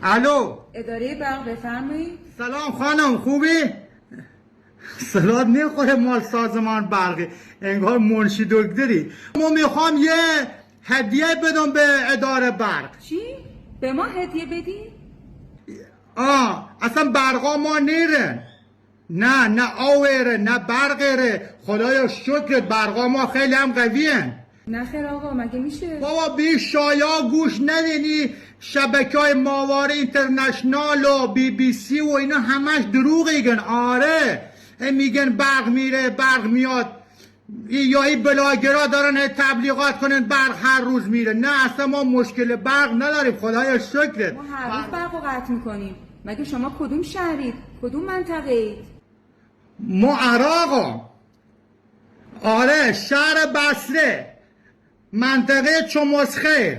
الو. اداره برق بفرمایید. سلام خانم، خوبی؟ صلات میخوره مال سازمان برقی، انگار منشی دکتری. ما میخوام یه هدیه بدم به اداره برق. چی؟ به ما هدیه بدی؟ اصلا برقا ما نیرن. نه آوره نه برقره، خدایا شکرت برقا ما خیلی هم قویه. نه خیر آقا، مگه میشه؟ بابا بی شایا گوش ندینی، شبکه های ماواره اینترنشنال و بی بی سی و اینا همش دروغیگن. آره میگن برق میره برق میاد، یا این بلاگرا دارن تبلیغات کنن برق هر روز میره. نه اصلا ما مشکل برق نداریم، خدایا شکرت. ما هر روز برق رو قطع میکنیم. مگه شما کدوم شهرید؟ کدوم منطقه اید؟ ما عراقم. آره شهر بصره، منطقه چمسخیر.